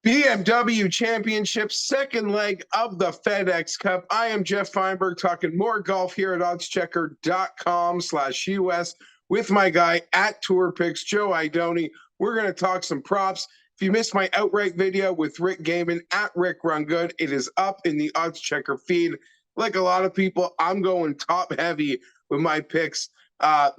BMW Championship, second leg of the FedEx Cup. I am Geoff Fienberg, talking more golf here at oddschecker.com/US with my guy at Tour Picks, Joe Idone. We're going to talk some props. If you missed my outright video with Rick Gaiman at Rick Run Good, it is up in the oddschecker feed. Like a lot of people, I'm going top heavy with my picks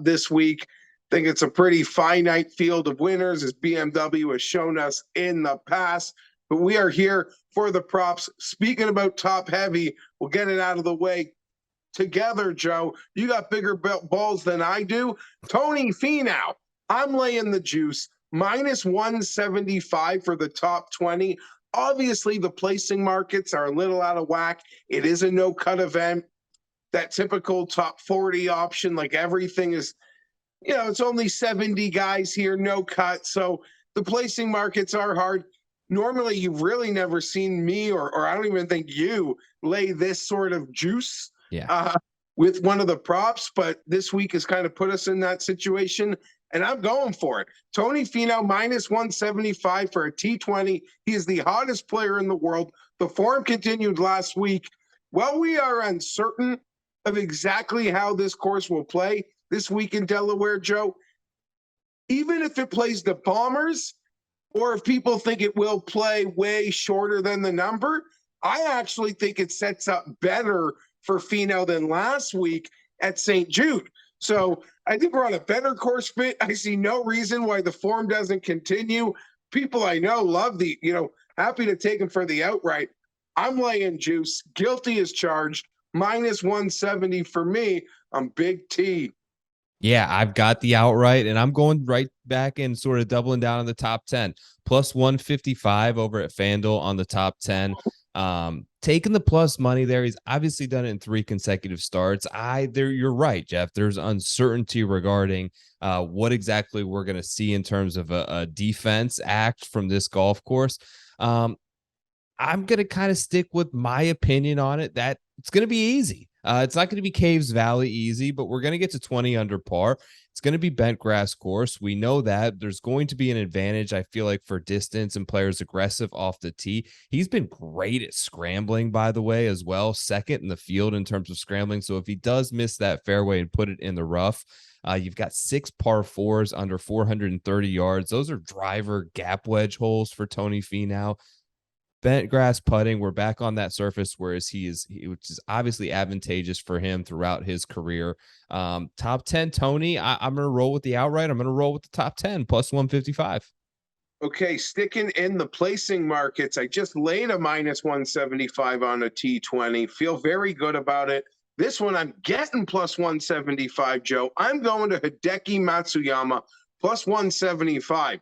this week. Think it's a pretty finite field of winners, as BMW has shown us in the past. But we are here for the props. Speaking about top heavy, we'll get it out of the way together, Joe. You got bigger balls than I do. Tony Finau, I'm laying the juice. Minus 175 for the top 20. Obviously, the placing markets are a little out of whack. It is a no-cut event. That typical top 40 option, like everything is, it's only 70 guys here, no cut. So the placing markets are hard. Normally, you've really never seen me, or I don't even think you, lay this sort of juice with one of the props. But this week has kind of put us in that situation, and I'm going for it. Tony Finau, minus 175 for a T20. He is the hottest player in the world. The form continued last week. While we are uncertain of exactly how this course will play this week in Delaware, Joe, even if it plays the Bombers, or if people think it will play way shorter than the number, I actually think it sets up better for Finau than last week at St. Jude. So I think we're on a better course fit. I see no reason why the form doesn't continue. People I know love happy to take him for the outright. I'm laying juice. Guilty as charged. Minus 170 for me. I'm Big T. Yeah, I've got the outright, and I'm going right back and sort of doubling down on the top 10. Plus 155 over at FanDuel on the top 10. Taking the plus money there. He's obviously done it in 3 consecutive starts. You're right, Geoff. There's uncertainty regarding what exactly we're going to see in terms of a defense act from this golf course. I'm going to kind of stick with my opinion on it, that it's going to be easy. It's not going to be Caves Valley easy, but we're going to get to 20 under par. It's going to be bent grass course. We know that there's going to be an advantage, I feel like, for distance and players aggressive off the tee. He's been great at scrambling, by the way, as well. Second in the field in terms of scrambling. So if he does miss that fairway and put it in the rough, you've got 6 par 4s under 430 yards. Those are driver gap wedge holes for Tony Finau. Bent grass putting, we're back on that surface, whereas which is obviously advantageous for him throughout his career. Top 10, Tony, I'm going to roll with the outright. I'm going to roll with the top 10, plus 155. Okay, sticking in the placing markets, I just laid a minus 175 on a T20. Feel very good about it. This one, I'm getting plus 175, Joe. I'm going to Hideki Matsuyama, plus 175.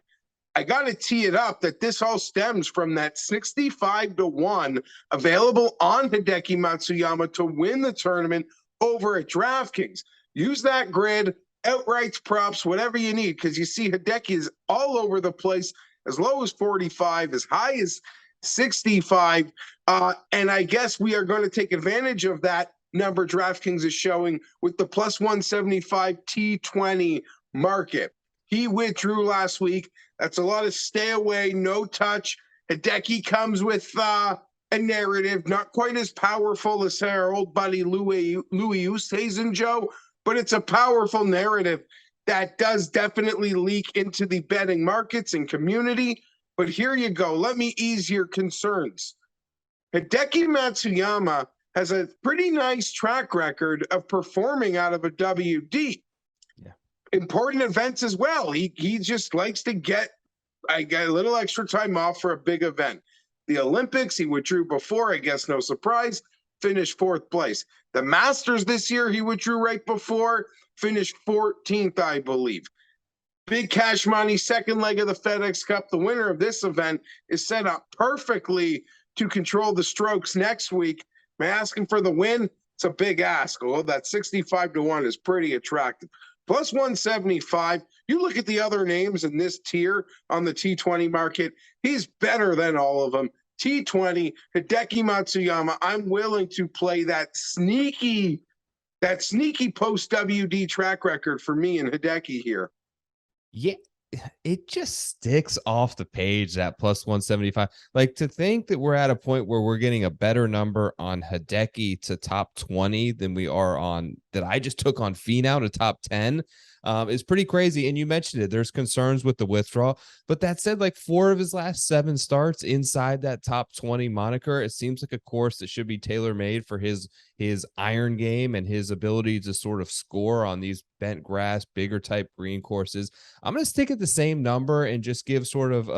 I got to tee it up that this all stems from that 65-1 available on Hideki Matsuyama to win the tournament over at DraftKings. Use that grid, outrights, props, whatever you need, because you see Hideki is all over the place, as low as 45, as high as 65. And I guess we are going to take advantage of that number DraftKings is showing with the plus 175 T20 market. He withdrew last week. That's a lot of stay away, no touch. Hideki comes with a narrative, not quite as powerful as our old buddy Louis Oosthuizen, Joe, but it's a powerful narrative that does definitely leak into the betting markets and community. But here you go. Let me ease your concerns. Hideki Matsuyama has a pretty nice track record of performing out of a WD. Important events as well. He just likes to get a little extra time off for a big event. The Olympics, he withdrew before, I guess no surprise, finished 4th place. The Masters this year, he withdrew right before, finished 14th, I believe. Big cash money, second leg of the FedEx Cup. The winner of this event is set up perfectly to control the strokes next week. Am I asking for the win? It's a big ask. Although that 65-1 is pretty attractive. Plus 175. You look at the other names in this tier on the T20 market, he's better than all of them. T20, Hideki Matsuyama, I'm willing to play that sneaky post-WD track record for me and Hideki here. Yeah, it just sticks off the page, that plus 175. Like, to think that we're at a point where we're getting a better number on Hideki to top 20 than we are on that I just took on Finau to top 10 is pretty crazy. And you mentioned it. There's concerns with the withdrawal. But that said, like 4 of his last 7 starts inside that top 20 moniker, it seems like a course that should be tailor-made for his iron game and his ability to sort of score on these bent grass, bigger type green courses. I'm going to stick at the same number and just give sort of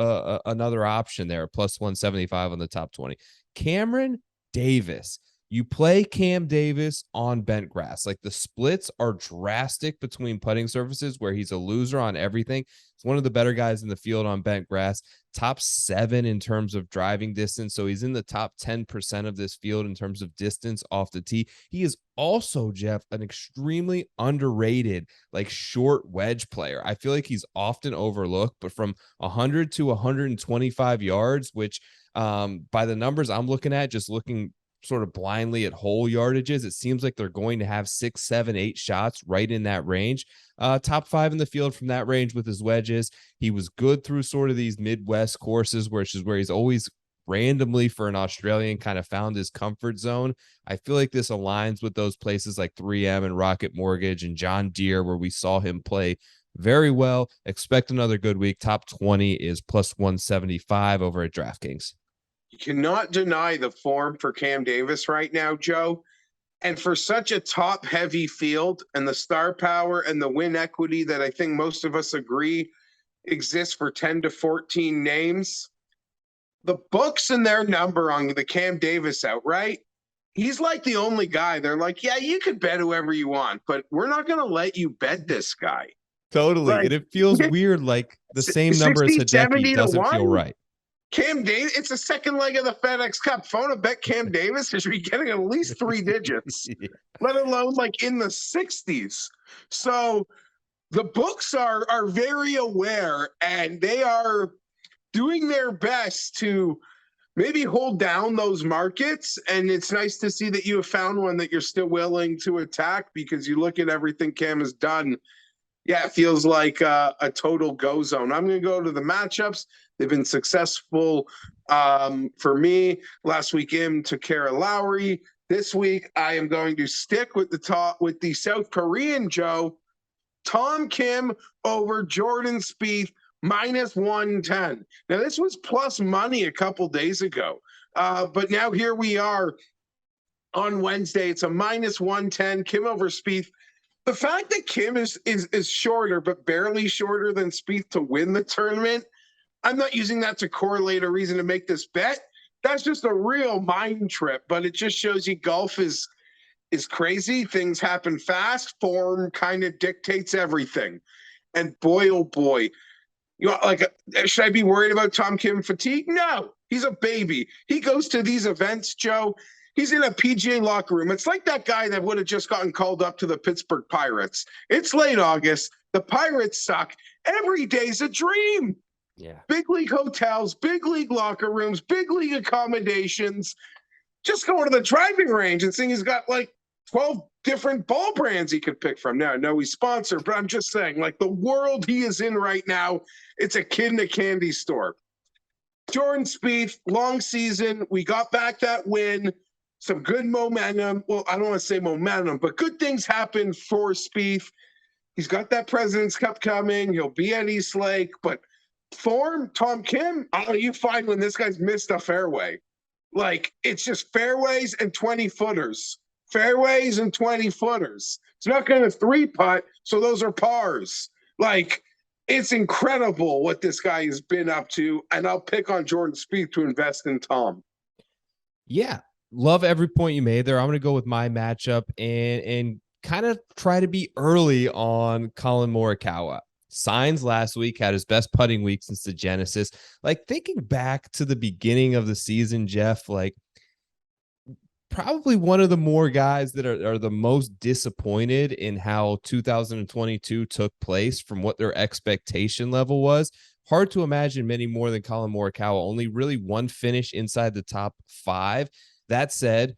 another option there, plus 175 on the top 20. Cameron Davis. You play Cam Davis on bent grass. Like, the splits are drastic between putting surfaces where he's a loser on everything. He's one of the better guys in the field on bent grass, top 7 in terms of driving distance. So he's in the top 10% of this field in terms of distance off the tee. He is also, Geoff, an extremely underrated, like, short wedge player. I feel like he's often overlooked, but from 100 to 125 yards, which by the numbers I'm looking at, just looking sort of blindly at hole yardages, it seems like they're going to have 6, 7, 8 shots right in that range. Top 5 in the field from that range with his wedges. He was good through sort of these Midwest courses, which is where he's always randomly, for an Australian, kind of found his comfort zone. I feel like this aligns with those places like 3M and Rocket Mortgage and John Deere, where we saw him play very well. Expect another good week. Top 20 is plus 175 over at DraftKings. You cannot deny the form for Cam Davis right now, Joe. And for such a top-heavy field and the star power and the win equity that I think most of us agree exists for 10 to 14 names, the books and their number on the Cam Davis outright, he's like the only guy. They're like, yeah, you could bet whoever you want, but we're not going to let you bet this guy. Totally. Like, and it feels weird. Like, the same number as 60, 70 Hideki to doesn't 1. feel right. Cam Davis, it's the second leg of the FedEx Cup. Phone a bet Cam Davis is be getting at least 3 digits, Yeah. let alone like in the 60s. So the books are very aware, and they are doing their best to maybe hold down those markets. And it's nice to see that you have found one that you're still willing to attack, because you look at everything Cam has done. Yeah, it feels like a total go zone. I'm going to go to the matchups. They've been successful for me. Last weekend took care of Lowry. This week, I am going to stick with the South Korean Joe, Tom Kim over Jordan Spieth, minus 110. Now, this was plus money a couple days ago, but now here we are on Wednesday. It's a minus 110. Kim over Spieth. The fact that Kim is shorter, but barely shorter than Spieth to win the tournament, I'm not using that to correlate a reason to make this bet. That's just a real mind trip, but it just shows you golf is crazy. Things happen fast. Form kind of dictates everything. And boy, oh boy, you know, like, should I be worried about Tom Kim fatigue? No, he's a baby. He goes to these events, Joe. He's in a PGA locker room. It's like that guy that would have just gotten called up to the Pittsburgh Pirates. It's late August. The Pirates suck. Every day's a dream. Yeah. Big league hotels, big league locker rooms, big league accommodations. Just going to the driving range and seeing he's got like 12 different ball brands he could pick from. Now, I know he's sponsored, but I'm just saying, like, the world he is in right now, it's a kid in a candy store. Jordan Spieth, long season. We got back that win. Some good momentum. Well, I don't want to say momentum, but good things happen for Spieth. He's got that President's Cup coming. He'll be at East Lake, but form, Tom Kim, you find when this guy's missed a fairway. Like, it's just fairways and 20 footers. Fairways and 20 footers. It's not going to 3-putt, so those are pars. Like, it's incredible what this guy has been up to, and I'll pick on Jordan Spieth to invest in Tom. Yeah. Love every point you made there. I'm going to go with my matchup and kind of try to be early on Collin Morikawa. Signs last week, had his best putting week since the Genesis. Like, thinking back to the beginning of the season, Geoff, like, probably one of the more guys that are the most disappointed in how 2022 took place from what their expectation level was. Hard to imagine many more than Collin Morikawa. Only really one finish inside the top 5. That said,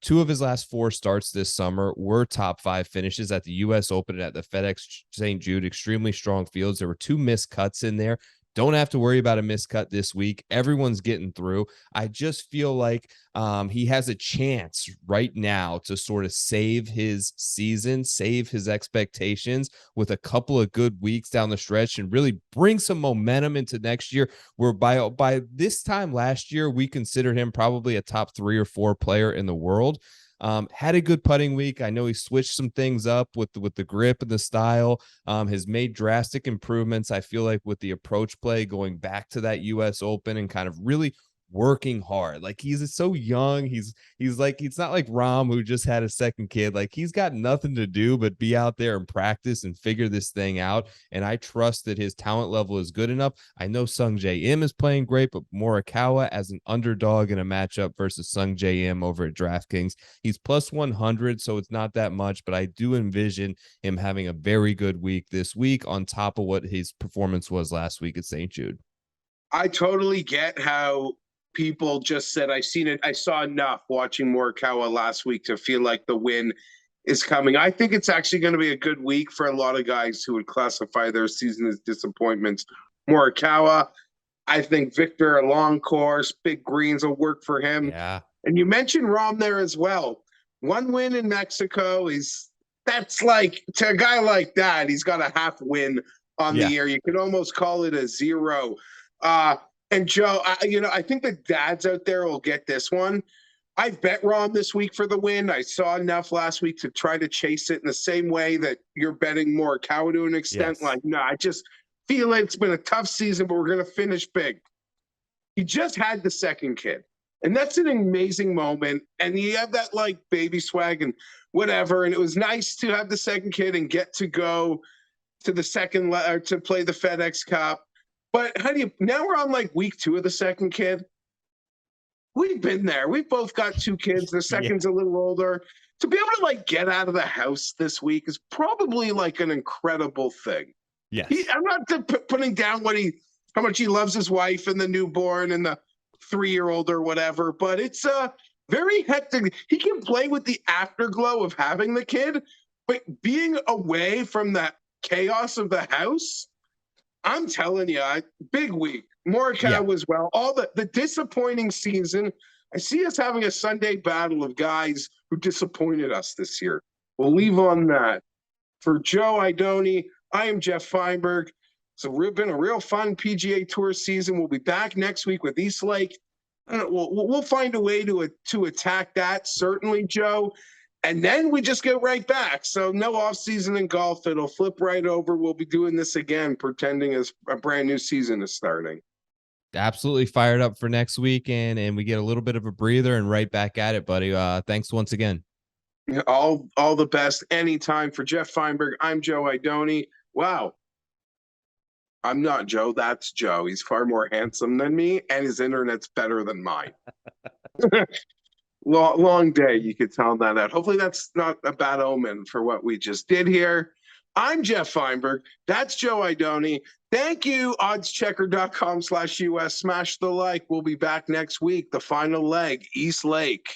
2 of his last 4 starts this summer were top 5 finishes at the US Open and at the FedEx St. Jude. Extremely strong fields. There were 2 missed cuts in there. Don't have to worry about a miscut this week. Everyone's getting through. I just feel like he has a chance right now to sort of save his season, save his expectations with a couple of good weeks down the stretch and really bring some momentum into next year, where by this time last year, we considered him probably a top 3 or 4 player in the world. Had a good putting week. I know he switched some things up with the grip and the style. Has made drastic improvements. I feel like with the approach play, going back to that US Open and kind of really working hard. Like, he's so young. He's not like Rahm, who just had a second kid. Like, he's got nothing to do but be out there and practice and figure this thing out. And I trust that his talent level is good enough. I know Sung J M is playing great, but Morikawa as an underdog in a matchup versus Sung J M over at DraftKings, he's plus 100, so it's not that much, but I do envision him having a very good week this week on top of what his performance was last week at St. Jude. I totally get how people just said, I've seen it. I saw enough watching Morikawa last week to feel like the win is coming. I think it's actually going to be a good week for a lot of guys who would classify their season as disappointments. Morikawa, I think Victor, a long course, big greens will work for him. Yeah. And you mentioned Rahm there as well. 1 win in Mexico that's like, to a guy like that, he's got a half win on the year. You could almost call it a 0. And Joe, I think the dads out there will get this one. I bet Rahm this week for the win. I saw enough last week to try to chase it in the same way that you're betting Morikawa to an extent. Yes. Like, no, I just feel it's been a tough season, but we're going to finish big. He just had the second kid, and that's an amazing moment. And you have that like baby swag and whatever. And it was nice to have the second kid and get to go to the second to play the FedEx Cup. But now we're on like week 2 of the second kid. We've been there. We've both got 2 kids. The second's a little older. To be able to like get out of the house this week is probably like an incredible thing. Yes. I'm not putting down how much he loves his wife and the newborn and the 3-year-old or whatever, but it's very hectic. He can play with the afterglow of having the kid, but being away from that chaos of the house, I'm telling you, big week. Morikawa as well. All the disappointing season. I see us having a Sunday battle of guys who disappointed us this year. We'll leave on that. For Joe Idone, I am Geoff Fienberg. It's been a real fun PGA Tour season. We'll be back next week with East Lake. We'll find a way to attack that, certainly, Joe. And then we just get right back. So no off season in golf. It'll flip right over. We'll be doing this again, pretending as a brand new season is starting. Absolutely fired up for next week, and we get a little bit of a breather and right back at it, buddy. Thanks once again. All the best anytime. For Geoff Fienberg, I'm Joe Idone. Wow. I'm not Joe. That's Joe. He's far more handsome than me, and his internet's better than mine. Long day, you could tell that out. Hopefully that's not a bad omen for what we just did here. I'm Geoff Fienberg. That's Joe Idone. Thank you, oddschecker.com/US. Smash the like. We'll be back next week. The final leg, East Lake.